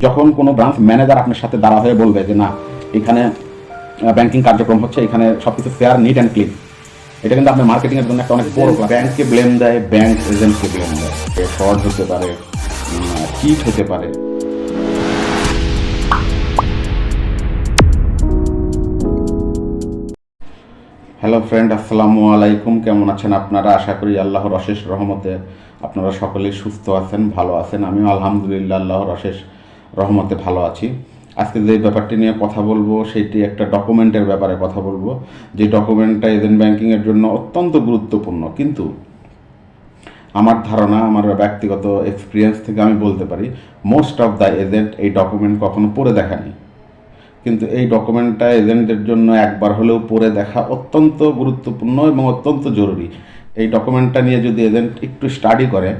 যখন কোনো branch manager আপনার সাথে দাঁড়া হয়ে বলবে যে না এখানে ব্যাংকিং কার্যক্রম হচ্ছে, এখানে সবকিছু ফেয়ার, নিট অ্যান্ড ক্লিন, এটা কিন্তু আপনার মার্কেটিংয়ের জন্য একটা অনেক বড়। ব্যাংককে ব্লেম দেয়, ব্যাংক এজেন্টকে ব্লেম দেয়, ফ্রড হতে পারে, চিট হতে পারে। হ্যালো ফ্রেন্ড, আসসালামু আলাইকুম। কেমন আছেন আপনারা? আশা করি আল্লাহর অশেষ রহমতে আপনারা সকলেই সুস্থ আছেন, ভালো আছেন। আমিও আলহামদুলিল্লাহ আল্লাহর অশেষ রহমতে ভালো আছি। আজকে যে ব্যাপারটি নিয়ে কথা বলবো সেটি একটা ডকুমেন্টের ব্যাপারে কথা বলবো, যে ডকুমেন্টটা এজেন্ট ব্যাংকিংয়ের জন্য অত্যন্ত গুরুত্বপূর্ণ। কিন্তু আমার ধারণা, আমার ব্যক্তিগত এক্সপিরিয়েন্স থেকে আমি বলতে পারি, মোস্ট অফ দ্য এজেন্ট এই ডকুমেন্ট কখনো পড়ে দেখেনি। কিন্তু এই ডকুমেন্টটা এজেন্টের জন্য একবার হলেও পড়ে দেখা অত্যন্ত গুরুত্বপূর্ণ এবং অত্যন্ত জরুরি। এই ডকুমেন্টটা নিয়ে যদি এজেন্ট একটু স্টাডি করে,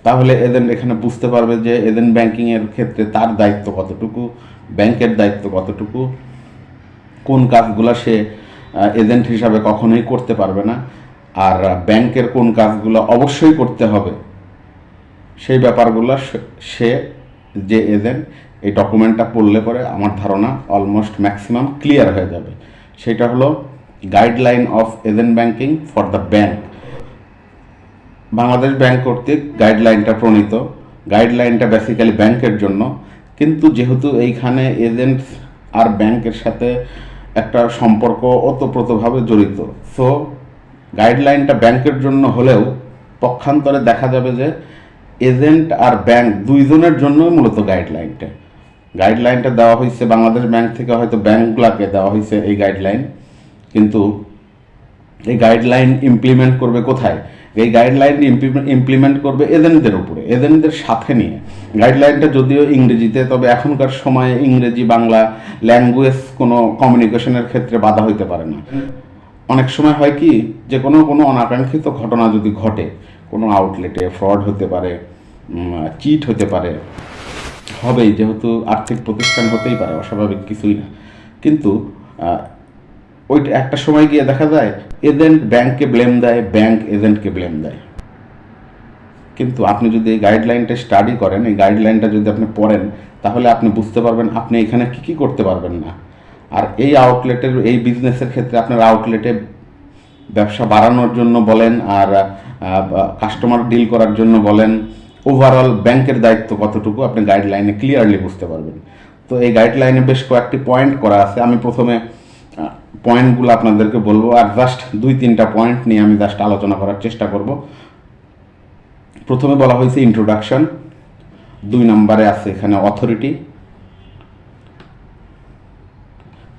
তাহলে এজেন্ট এখানে বুঝতে পারবে যে এজেন্ট ব্যাংকিংয়ের ক্ষেত্রে তার দায়িত্ব কতটুকু, ব্যাংকের দায়িত্ব কতটুকু, কোন কাজগুলো সে এজেন্ট হিসাবে কখনোই করতে পারবে না, আর ব্যাংকের কোন কাজগুলো অবশ্যই করতে হবে, সেই ব্যাপারগুলো সে যে এজেন্ট এই ডকুমেন্টটা পড়লে পরে আমার ধারণা অলমোস্ট ম্যাক্সিমাম ক্লিয়ার হয়ে যাবে। সেটা হলো guideline of agent banking for the bank. Bangladesh bank কর্তৃক গাইডলাইনটা প্রণীত। গাইডলাইনটা বেসিক্যালি ব্যাংকের জন্য, কিন্তু যেহেতু এইখানে এজেন্ট আর ব্যাংকের সাথে একটা সম্পর্ক ওতপ্রোতভাবে জড়িত, সো গাইডলাইনটা ব্যাংকের জন্য হলেও পক্ষান্তরে দেখা যাবে যে এজেন্ট আর ব্যাংক দুইজনের জন্যই মূলত গাইডলাইনটা দেওয়া হয়েছে বাংলাদেশ ব্যাংক থেকে, হয়তো ব্যাংকগুলোকে দেওয়া হয়েছে এই গাইডলাইন, কিন্তু এই গাইডলাইন ইমপ্লিমেন্ট করবে কোথায়? এই গাইডলাইন ইমপ্লিমেন্ট করবে এজেন্টদের উপরে, এজেন্টদের সাথে নিয়ে। গাইডলাইনটা যদিও ইংরেজিতে, তবে এখনকার সময়ে ইংরেজি বাংলা ল্যাঙ্গুয়েজ কোনো কমিউনিকেশনের ক্ষেত্রে বাধা হইতে পারে না। অনেক সময় হয় কি, যে কোনো অনাকাঙ্ক্ষিত ঘটনা যদি ঘটে, কোনো আউটলেটে ফ্রড হতে পারে, চিট হতে পারে, হবেই, যেহেতু আর্থিক প্রতিষ্ঠান হতেই পারে, অস্বাভাবিক কিছুই না। কিন্তু ওইটা একটা সময় গিয়ে দেখা যায় এজেন্ট ব্যাংককে ব্লেম দেয়, ব্যাংক এজেন্টকে ব্লেম দেয়। কিন্তু আপনি যদি এই গাইডলাইনটা স্টাডি করেন, এই গাইডলাইনটা যদি আপনি পড়েন, তাহলে আপনি বুঝতে পারবেন আপনি এখানে কী কী করতে পারবেন না। আর এই আউটলেটের, এই বিজনেসের ক্ষেত্রে আপনার আউটলেটে ব্যবসা বাড়ানোর জন্য বলেন, আর কাস্টমার ডিল করার জন্য বলেন, ওভারঅল ব্যাংকের দায়িত্ব কতটুকু আপনি গাইডলাইনে ক্লিয়ারলি বুঝতে পারবেন। তো এই গাইডলাইনে বেশ কয়েকটি পয়েন্ট করা আছে। আমি প্রথমে পয়েন্টগুলো আপনাদেরকে বলবো, আর জাস্ট 2-3টা পয়েন্ট নিয়ে আমি জাস্ট আলোচনা করার চেষ্টা করব। প্রথমে বলা হয়েছে ইন্ট্রোডাকশন, 2 নম্বরে আছে এখানে অথরিটি,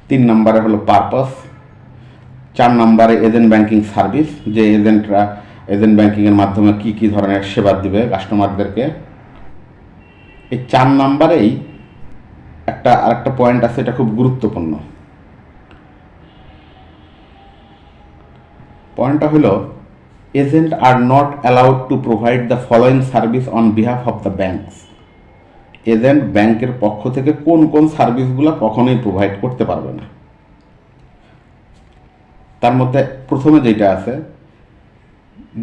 3 নম্বরে হলো পারপাস, 4 নম্বরে এজেন্ট ব্যাংকিং সার্ভিস, যে এজেন্টরা এজেন্ট ব্যাংকিংয়ের মাধ্যমে কি কি ধরনের সেবা দিবে কাস্টমারদেরকে। এই 4 নম্বরেই আরেকটা পয়েন্ট আছে, এটা খুব গুরুত্বপূর্ণ। পয়েন্টটা হলো agent are not allowed to provide the following service on behalf of the banks. Agent ব্যাংকের পক্ষ থেকে কোন কোন সার্ভিসগুলো কখনোই প্রোভাইড করতে পারবে না। তার মধ্যে প্রথমে যেটা আছে,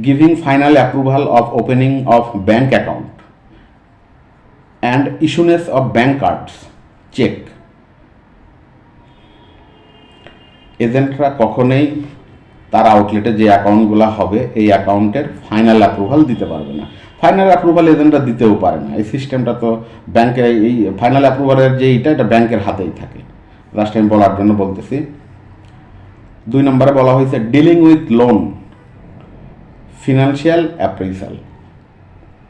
giving final approval of opening of bank account and issuance of bank cards, cheque. এজেন্টরা কখনোই তার আউটলেটে যে অ্যাকাউন্টগুলো হবে, এই অ্যাকাউন্টের ফাইনাল অ্যাপ্রুভাল দিতে পারবে না। ফাইনাল অ্যাপ্রুভাল এজেন্টরা দিতেও পারে না। এই সিস্টেমটা তো ব্যাংকের, এই ফাইনাল অ্যাপ্রুভালের যে এটা ব্যাংকের হাতেই থাকে। লাস্ট টাইম বলার জন্য বলতেছি। 2 নম্বরে বলা হয়েছে dealing with loan, financial appraisal.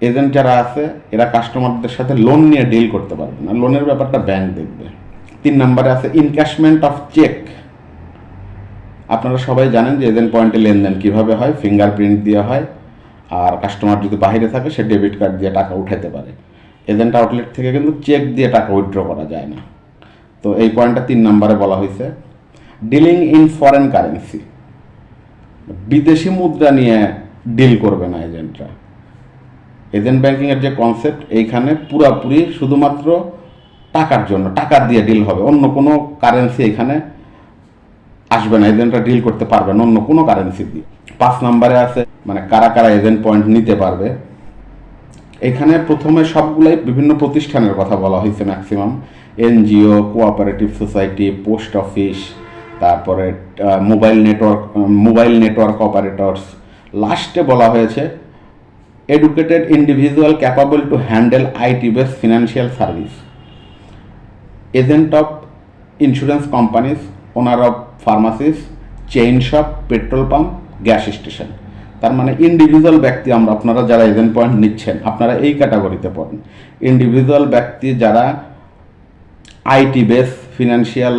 Agent যারা আছে এরা কাস্টমারদের সাথে লোন নিয়ে ডিল করতে পারবে না, লোনের ব্যাপারটা ব্যাংক দেখবে। 3 নম্বরে আছে ইনক্যাশমেন্ট অফ চেক। আপনারা সবাই জানেন যে এজেন্ট পয়েন্টে লেনদেন কীভাবে হয়, ফিঙ্গারপ্রিন্ট দিয়ে হয়, আর কাস্টমার যদি বাইরে থাকে সে ডেবিট কার্ড দিয়ে টাকা উঠাতে পারে। এজেন্ট আউটলেট থেকে কিন্তু চেক দিয়ে টাকা উইথড্র করা যায় না। তো এই পয়েন্টটা 3 নম্বরে বলা হয়েছে। ডিলিং ইন ফরেন কারেন্সি, বিদেশি মুদ্রা নিয়ে ডিল করবে না এজেন্টরা। এজেন্ট ব্যাংকিংয়ের যে কনসেপ্ট, এইখানে পুরাপুরি শুধুমাত্র টাকার জন্য, টাকা দিয়ে ডিল হবে, অন্য কোনো কারেন্সি এখানে আসবে না, এজেন্টরা ডিল করতে পারবে না অন্য কোনো কারেন্সি দিয়ে। 5 নম্বরে আছে মানে কারা কারা এজেন্ট পয়েন্ট নিতে পারবে। এখানে প্রথমে সবগুলাই বিভিন্ন প্রতিষ্ঠানের কথা বলা হয়েছে, maximum NGO, cooperative society, post office, তারপরে মোবাইল নেটওয়ার্ক অপারেটরস। লাস্টে বলা হয়েছে educated individual capable to handle IT base financial service, agent of insurance companies, owner of pharmacist, chain shop, petrol pump, gas station. তার মানে individual ব্যক্তি, আপনারা যারা agent point নিচ্ছেন আপনারা এই ক্যাটাগরিতে পড়েন। ইন্ডিভিজুয়াল ব্যক্তি যারা আইটি বেস ফিনান্সিয়াল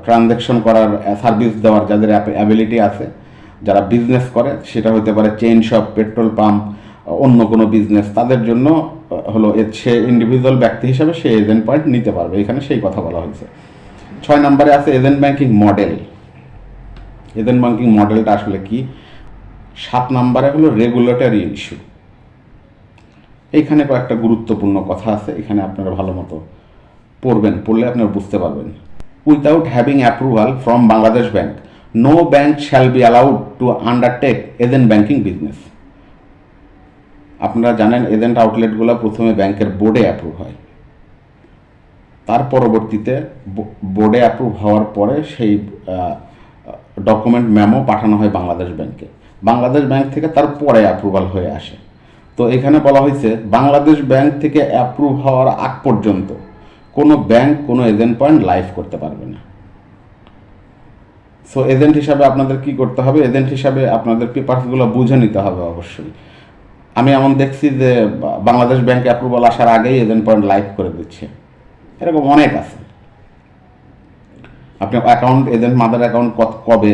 ট্রানজ্যাকশন করার সার্ভিস দেওয়ার যাদের অ্যাবিলিটি আছে, যারা বিজনেস করে, সেটা হতে পারে চেইন শপ, পেট্রোল পাম্প, অন্য কোনো বিজনেস, তাদের জন্য হলো সে ইন্ডিভিজুয়াল ব্যক্তি হিসাবে সে এজেন্ট পয়েন্ট নিতে পারবে। এখানে সেই কথা বলা হয়েছে। 6 নম্বরে আছে agent banking model. Agent banking মডেলটা আসলে কি? 7 নম্বরে হলো রেগুলেটরি ইস্যু। এইখানে কয়েকটা গুরুত্বপূর্ণ কথা আছে, এখানে আপনারা ভালো মতো পড়বেন, পড়লে আপনারা বুঝতে পারবেন। Without having approval from Bangladesh bank, no bank shall be allowed to undertake agent banking business. আপনারা জানেন এজেন্ট আউটলেটগুলো প্রথমে ব্যাংকের বোর্ডে অ্যাপ্রুভ হয়, তার পরবর্তীতে বোর্ডে অ্যাপ্রুভ হওয়ার পরে সেই ডকুমেন্ট মেমো পাঠানো হয় বাংলাদেশ ব্যাংকে। বাংলাদেশ ব্যাংক থেকে তারপরে অ্যাপ্রুভাল হয়ে আসে। তো এখানে বলা হয়েছে বাংলাদেশ ব্যাংক থেকে অ্যাপ্রুভ হওয়ার আগ পর্যন্ত কোনো ব্যাংক কোনো এজেন্ট পয়েন্ট লাইভ করতে পারবে না। সো এজেন্ট হিসাবে আপনাদের কি করতে হবে? এজেন্ট হিসাবে আপনাদের পেপারসগুলো বুঝে নিতে হবে অবশ্যই। আমি এমন দেখছি যে বাংলাদেশ ব্যাংকে অ্যাপ্রুভাল আসার আগেই এজেন্ট পয়েন্ট লাইভ করে দিচ্ছে, এরকম অনেক আছে। আপনি অ্যাকাউন্ট, এজেন্ট মাদার অ্যাকাউন্ট কবে,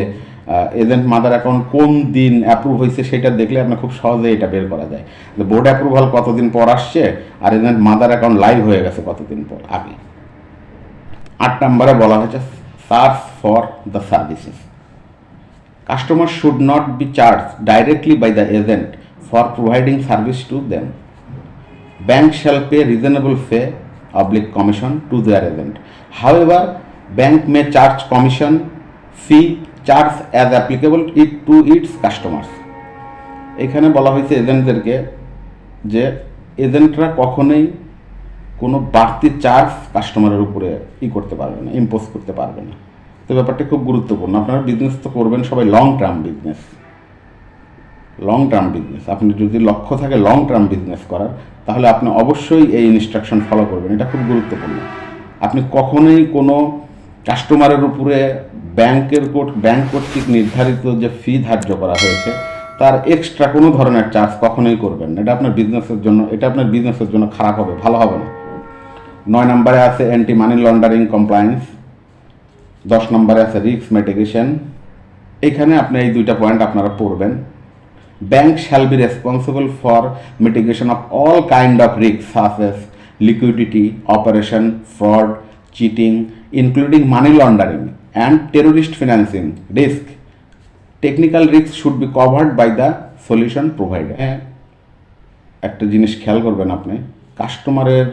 এজেন্ট মাদার অ্যাকাউন্ট কোন দিন অ্যাপ্রুভ হয়েছে সেটা দেখলে আপনার খুব সহজে এটা বের করা যায় যে বোর্ড অ্যাপ্রুভাল কতদিন পর আসছে আর এজেন্ট মাদার অ্যাকাউন্ট লাইভ হয়ে গেছে কতদিন পর আগে। 8 নম্বরে বলা হয়েছে charge for the services. Customer should not be charge directly by the agent for providing service to them. Bank shall pay reasonable fee / commission to their agent. However, bank may charge commission fee charge as applicable to its customers. এখানে বলা হয়েছে এজেন্টদেরকে যে এজেন্টরা কখনোই কোনো বাড়তি charge কাস্টমারের উপরে করতে পারবে না, ইম্পোজ করতে পারবে না। তো ব্যাপারটা খুব গুরুত্বপূর্ণ। আপনারা বিজনেস তো করবেন সবাই লং টার্ম বিজনেস। আপনি যদি লক্ষ্য থাকে লং টার্ম বিজনেস করার, তাহলে আপনি অবশ্যই এই ইনস্ট্রাকশন ফলো করবেন। এটা খুব গুরুত্বপূর্ণ। আপনি কখনোই কোনো কাস্টমারের উপরে ব্যাংক কর্তৃক নির্ধারিত যে ফি ধার্য করা হয়েছে তার এক্সট্রা কোনো ধরনের চার্জ কখনোই করবেন না। এটা আপনার বিজনেসের জন্য খারাপ হবে, ভালো হবে না। 9 নম্বরে আছে অ্যান্টি মানি লন্ডারিং কমপ্লায়েন্স। 10 নম্বরে আছে রিস্ক মিটিগেশন। এখানে আপনি এই 2টা পয়েন্ট আপনারা পড়বেন। Bank shall be responsible for mitigation of all kind of risks such as liquidity, operation, fraud, cheating, including money laundering and terrorist financing risk. Technical risks should be covered by the solution provider. একটা জিনিস খেয়াল করবেন, আপনি কাস্টমারের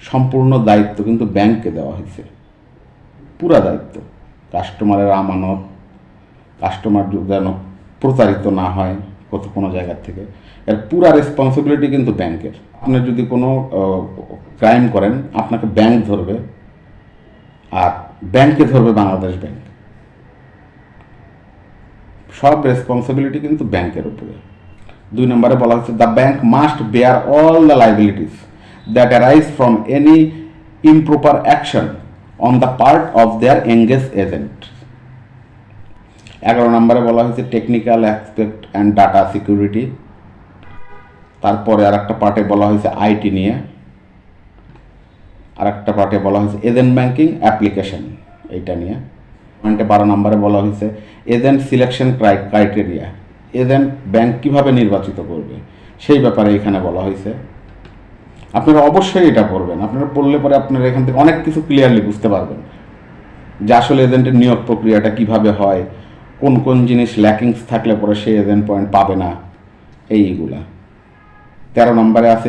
সম্পূর্ণ দায়িত্ব কিন্তু ব্যাংককে দেওয়া হয়েছে, পুরা দায়িত্ব। কাস্টমারের আমানত, কাস্টমার যেন প্রতারিত না হয় কোনো জায়গার থেকে, এর পুরা রেসপন্সিবিলিটি কিন্তু ব্যাংকের। আপনি যদি কোনো ক্রাইম করেন আপনাকে ব্যাংক ধরবে, আর ব্যাংকে ধরবে বাংলাদেশ ব্যাংক। সব রেসপন্সিবিলিটি কিন্তু ব্যাংকের উপরে। 2 নম্বরে বলা হচ্ছে the bank must bear all the liabilities that arise from any improper action on the part of their engage agent. 11 নম্বরে বলা হয়েছে technical aspect and data security. তারপরে আর একটা পার্টে বলা হয়েছে আইটি নিয়ে। আর একটা পার্টে বলা হয়েছে এজেন্ট ব্যাংকিং অ্যাপ্লিকেশন, এইটা নিয়ে। 12 নম্বরে বলা হয়েছে agent selection criteria, agent bank কীভাবে নির্বাচিত করবে সেই ব্যাপারে এখানে বলা হয়েছে। আপনারা অবশ্যই এটা পড়বেন। আপনারা পড়লে পরে আপনারা এখান থেকে অনেক কিছু ক্লিয়ারলি বুঝতে পারবেন যে আসলে এজেন্টের নিয়োগ প্রক্রিয়াটা কিভাবে হয়, কোন কোন জিনিস ল্যাকিংস থাকলে পরে সেই এজেন্ট পয়েন্ট পাবে না, এইগুলা। 13 নম্বরে আছে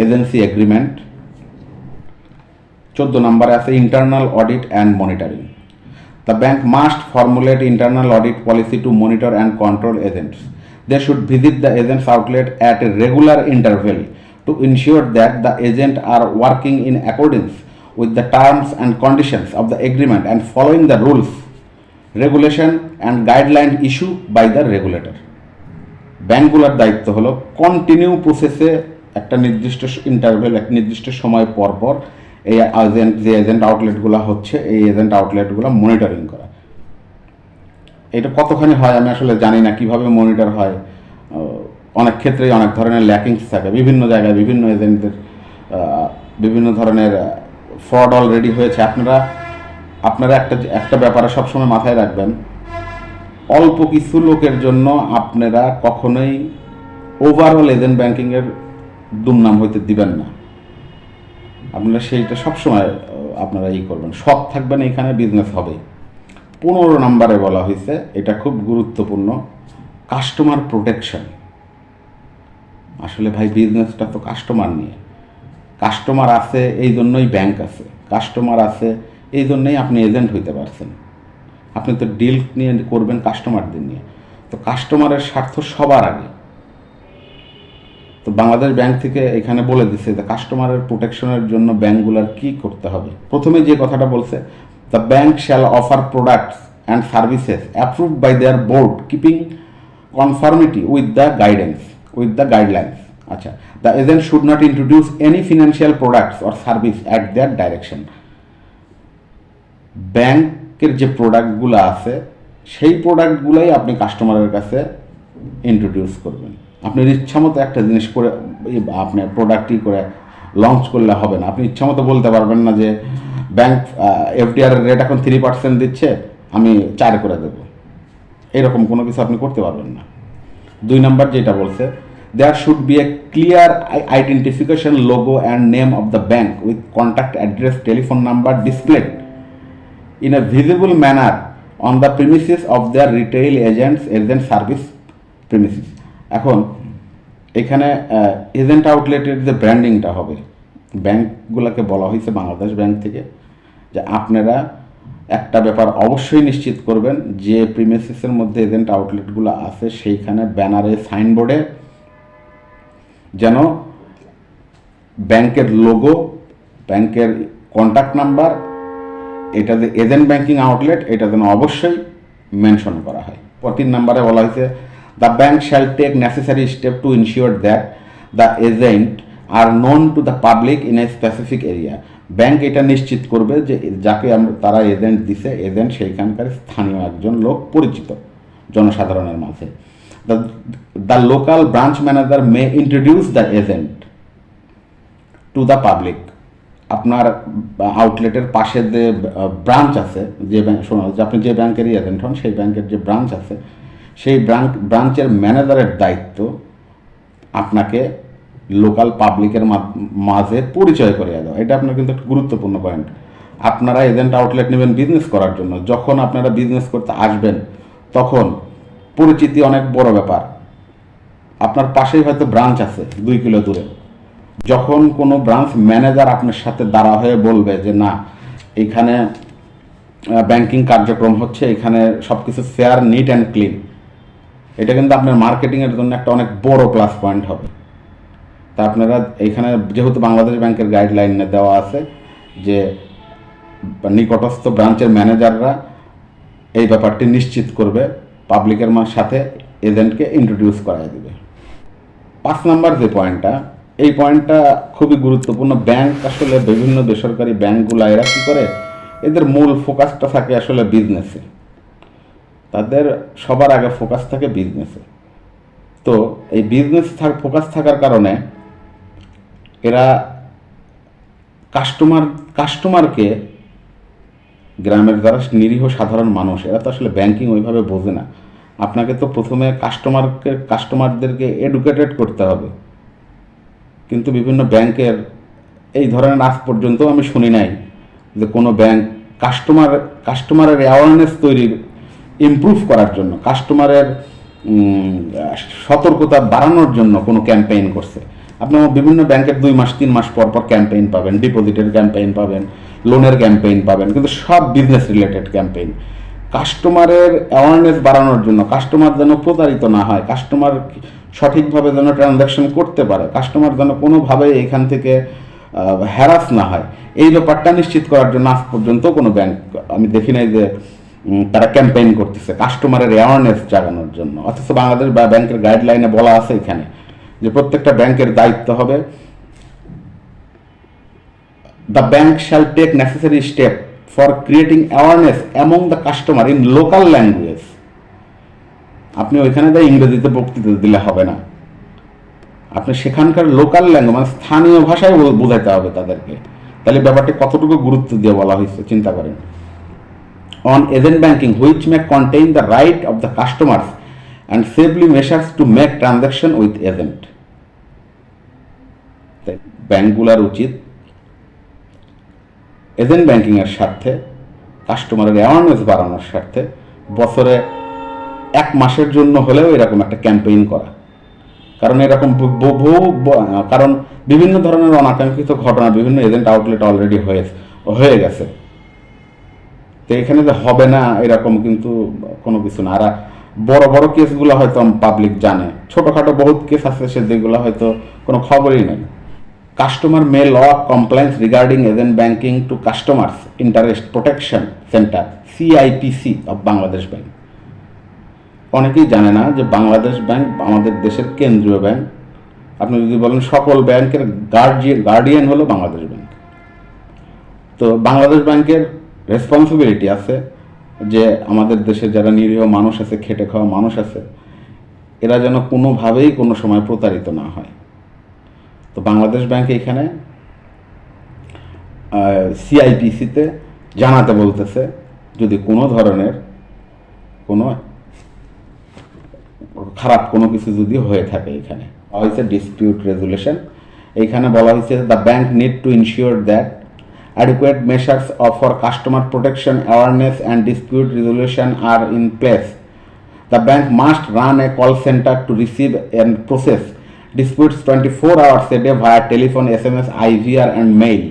এজেন্সি এগ্রিমেন্ট। 14 নম্বরে আছে internal audit and monitoring. The bank must formulate internal audit policy two monitor and control agents. They should visit the agent's outlet at a regular interval to ensure that the agent are working in accordance with the terms and conditions of the agreement and following the rules, regulation and guideline issued by the regulator. ব্যাংকগুলোর দায়িত্ব হলো continue প্রসেসে একটা নির্দিষ্ট interval, এক নির্দিষ্ট সময় পর পর এই এজেন্ট আউটলেটগুলো হচ্ছে, এই এজেন্ট আউটলেটগুলো মনিটরিং করা। এটা কতখানি হয় আমি আসলে জানি না, কিভাবে মনিটর হয়। অনেক ক্ষেত্রেই অনেক ধরনের ল্যাকিংস থাকে, বিভিন্ন জায়গায় বিভিন্ন এজেন্টদের বিভিন্ন ধরনের ফ্রড অলরেডি হয়েছে। আপনারা একটা ব্যাপারে সবসময় মাথায় রাখবেন, অল্প কিছু লোকের জন্য আপনারা কখনোই ওভারঅল এজেন্ট ব্যাংকিংয়ের দুর্নাম হইতে দিবেন না। আপনারা সেইটা সবসময় আপনারা করবেন, সৎ থাকবেন, এখানে বিজনেস হবে। 15 নম্বরে বলা হয়েছে, এটা খুব গুরুত্বপূর্ণ, কাস্টমার প্রোটেকশন। আসলে ভাই বিজনেসটা তো কাস্টমার নিয়ে। কাস্টমার আছে এই জন্যই ব্যাংক আছে, কাস্টমার আছে এই জন্যই আপনি এজেন্ট হইতে পারছেন। আপনি তো ডিল নিয়ে করবেন কাস্টমারদের নিয়ে, তো কাস্টমারের স্বার্থ সবার আগে। তো বাংলাদেশ ব্যাংক থেকে এখানে বলে দিচ্ছে যে কাস্টমারের প্রোটেকশনের জন্য ব্যাংকগুলোর কি করতে হবে। প্রথমে যে কথাটা বলছে, the bank shall offer products and services approved by their board keeping conformity with the guidelines. আচ্ছা, the agent should not introduce any financial products or service at their direction. ব্যাংকের যে প্রোডাক্টগুলো আছে সেই প্রোডাক্টগুলোই আপনি কাস্টমারের কাছে ইন্ট্রোডিউস করবেন। আপনার ইচ্ছামতো একটা জিনিস করে আপনি প্রোডাক্টই করে লঞ্চ করলে হবে না। আপনি ইচ্ছামতো বলতে পারবেন না যে ব্যাংক এফডিআর রেট এখন 3% দিচ্ছে, আমি 4 করে দেবো, এরকম কোনো কিছু আপনি করতে পারবেন না। 2 নম্বর যেটা বলছে, there should be a clear identification logo and name of the bank with contact address, telephone number displayed in a visible manner on the premises of their retail agent service premises. এখন এখানে agent আউটলেটের যে ব্র্যান্ডিংটা হবে, ব্যাংকগুলোকে বলা হয়েছে Bangladesh bank থেকে যে আপনারা একটা ব্যাপার অবশ্যই নিশ্চিত করবেন যে প্রিমিসেসের মধ্যে এজেন্ট আউটলেটগুলো আছে সেইখানে ব্যানারে, সাইনবোর্ডে যেন ব্যাংকের লোগো, ব্যাংকের কন্ট্যাক্ট নাম্বার, এটা যে এজেন্ট ব্যাংকিং আউটলেট, এটা যেন অবশ্যই মেনশন করা হয়। 3 নম্বরে বলা হয়েছে, the bank shall take necessary step to ensure that the agent are known to the public in a specific area. Bank এটা নিশ্চিত করবে যে যাকে তারা এজেন্ট দিছে, এজেন্ট সেইখানকার স্থানীয় একজন লোক, পরিচিত জনসাধারণের মাঝে। The local branch manager May introduce the agent two the public. আপনার আউটলেটের পাশে যে ব্রাঞ্চ আছে, যে আপনি যে ব্যাংকেরই এজেন্ট হন, সেই ব্যাংকের যে ব্রাঞ্চ আছে, সেই ব্রাঞ্চের ম্যানেজারের দায়িত্ব আপনাকে লোকাল পাবলিকের মাঝে পরিচয় করিয়ে দেওয়া। এটা আপনার কিন্তু একটা গুরুত্বপূর্ণ পয়েন্ট। আপনারা এজেন্ট আউটলেট নেবেন বিজনেস করার জন্য, যখন আপনারা বিজনেস করতে আসবেন তখন পরিচিতি অনেক বড় ব্যাপার। আপনার পাশেই হয়তো ব্রাঞ্চ আছে 2 কিলো দূরে, যখন কোনো ব্রাঞ্চ ম্যানেজার আপনার সাথে দাঁড়া হয়ে বলবে যে না, এখানে ব্যাংকিং কার্যক্রম হচ্ছে, এখানে সব কিছু ফেয়ার, নিট অ্যান্ড ক্লিন, এটা কিন্তু আপনার মার্কেটিংয়ের জন্য একটা অনেক বড় প্লাস পয়েন্ট হবে। তা আপনারা এখানে যেহেতু বাংলাদেশ ব্যাংকের গাইডলাইনে দেওয়া আছে যে নিকটস্থ ব্রাঞ্চের ম্যানেজাররা এই ব্যাপারটি নিশ্চিত করবে, পাবলিকের সাথে এজেন্টকে ইন্ট্রোডিউস করাই দেবে। 5 নম্বর যে পয়েন্টটা, এই পয়েন্টটা খুবই গুরুত্বপূর্ণ। ব্যাংক আসলে বিভিন্ন বেসরকারি ব্যাংকগুলো এরা কী করে, এদের মূল ফোকাসটা থাকে আসলে বিজনেসে, তাদের সবার আগে ফোকাস থাকে বিজনেসে। তো এই বিজনেস ফোকাস থাকার কারণে এরা কাস্টমারকে, গ্রামের যারা নিরীহ সাধারণ মানুষ, এরা তো আসলে ব্যাংকিং ওইভাবে বোঝে না। আপনাকে তো প্রথমে কাস্টমারদেরকে এডুকেটেড করতে হবে। কিন্তু বিভিন্ন ব্যাংকের এই ধরনের আজ পর্যন্ত আমি শুনি নাই যে কোনো ব্যাংক কাস্টমারের অ্যাওয়ারনেস তৈরির, ইমপ্রুভ করার জন্য, কাস্টমারের সতর্কতা বাড়ানোর জন্য কোনো ক্যাম্পেইন করছে। আপনি বিভিন্ন ব্যাংকের 2 মাস 3 মাস পর পর ক্যাম্পেইন পাবেন, ডিপোজিটের ক্যাম্পেইন পাবেন, লোনের ক্যাম্পেইন পাবেন, কিন্তু সব বিজনেস রিলেটেড ক্যাম্পেইন। কাস্টমারের অ্যাওয়ারনেস বাড়ানোর জন্য, কাস্টমার যেন প্রতারিত না হয়, কাস্টমার সঠিকভাবে যেন ট্রানজ্যাকশন করতে পারে, কাস্টমার যেন কোনোভাবে এখান থেকে হ্যারাস না হয়, এই ব্যাপারটা নিশ্চিত করার জন্য আজ পর্যন্ত কোনো ব্যাংক আমি দেখি নাই যে তারা ক্যাম্পেইন করতেছে কাস্টমারের অ্যাওয়ারনেস জাগানোর জন্য। অথচ বাংলাদেশ ব্যাংকের গাইডলাইনে বলা আছে এখানে যে প্রত্যেকটা ব্যাংকের দায়িত্ব হবে the bank shall take necessary step for creating awareness among the customer in local language। আপনি ওইখানে তাই ইংরেজিতে বক্তৃতা দিলে হবে না, আপনি সেখানকার লোকাল ল্যাঙ্গুয়েজ মানে স্থানীয় ভাষায় বোঝাইতে হবে তাদেরকে। তাহলে ব্যাপারটি কতটুকু গুরুত্ব দিয়ে বলা হয়েছে চিন্তা করেন। On agent banking which may contain the right of the customers and safely measures to make transaction with agent. ব্যাংকগুলোর উচিত এজেন্ট ব্যাংকিংয়ের স্বার্থে, কাস্টমারের অ্যাওয়ারনেস বাড়ানোর স্বার্থে বছরে 1 মাসের জন্য হলেও এরকম একটা ক্যাম্পেইন করা। কারণ এরকম কারণ বিভিন্ন ধরনের অনাকাঙ্ক্ষিত ঘটনা বিভিন্ন এজেন্ট আউটলেট অলরেডি হয়ে গেছে। তো এখানে যে হবে না এরকম কিন্তু কোনো কিছু না। আর বড় বড় কেসগুলো হয়তো পাবলিক জানে, ছোটোখাটো বহুত কেস আছে সে যেগুলো হয়তো কোনো খবরই নেই। Customer may law compliance regarding agent banking to customers interest protection centre CIPC of Bangladesh bank. অনেকেই জানে না যে বাংলাদেশ ব্যাংক আমাদের দেশের কেন্দ্রীয় ব্যাংক। আপনি যদি বলেন সকল ব্যাংকের গার্ডিয়ান হলো বাংলাদেশ ব্যাংক। তো বাংলাদেশ ব্যাংকের রেসপন্সিবিলিটি আছে যে আমাদের দেশে যারা নিরীহ মানুষ আছে, খেটে খাওয়া মানুষ আছে, এরা যেন কোনোভাবেই কোনো সময় প্রতারিত না হয়। তো বাংলাদেশ ব্যাংক এখানে CIPC-তে জানাতে বলতেছে যদি কোনো ধরনের কোনো খারাপ কোনো কিছু যদি হয়ে থাকে। এখানে হয়েছে ডিসপিউট রেজুলেশন, এইখানে বলা হয়েছে the bank need to ensure that adequate measures for customer protection, awareness and dispute resolution are in place. The bank must run a call center to receive and process disputes 24 hours a day via telephone, SMS, IVR and mail.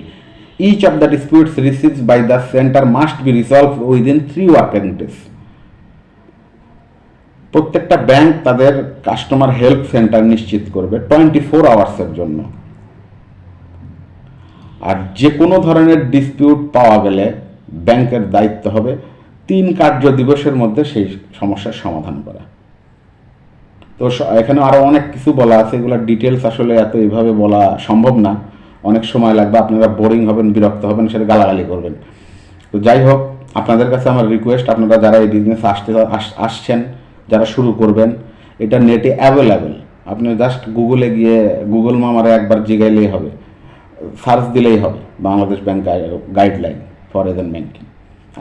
Each of the disputes received by the center must be resolved within 3 working days. প্রত্যেকটা bank তাদের customer help centre নিশ্চিত করবে 24 আওয়ার্সের জন্য। আর যে কোনো ধরনের dispute পাওয়া গেলে ব্যাংকের দায়িত্ব হবে 3 কার্য দিবসের মধ্যে সেই সমস্যার সমাধান করা। তো এখানে আরও অনেক কিছু বলা আছে, এগুলো ডিটেলস আসলে এত এইভাবে বলা সম্ভব না, অনেক সময় লাগবে, আপনারা বোরিং হবেন, বিরক্ত হবেন, সেটা গালাগালি করবেন। তো যাই হোক, আপনাদের কাছে আমার রিকোয়েস্ট, আপনারা যারা এই বিজনেস আসছেন, যারা শুরু করবেন, এটা নেটে অ্যাভেলেবেল। আপনি জাস্ট গুগলে গিয়ে গুগল মামারে একবার জিগাইলেই হবে, সার্চ দিলেই হবে Bangladesh bank guideline for agent banking.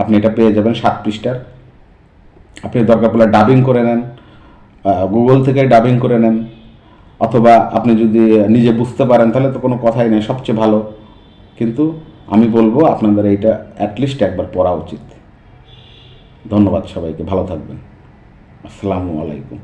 আপনি এটা পেয়ে যাবেন 7 পৃষ্ঠার। আপনি দরকার পড়লে ডাবিং করে নেন, গুগল থেকে ডাবিং করে নেন, অথবা আপনি যদি নিজে বুঝতে পারেন তাহলে তো কোনো কথাই নেই, সবচেয়ে ভালো। কিন্তু আমি বলবো আপনাদের এইটা অ্যাটলিস্ট একবার পড়া উচিত। ধন্যবাদ সবাইকে, ভালো থাকবেন। আসসালামু আলাইকুম।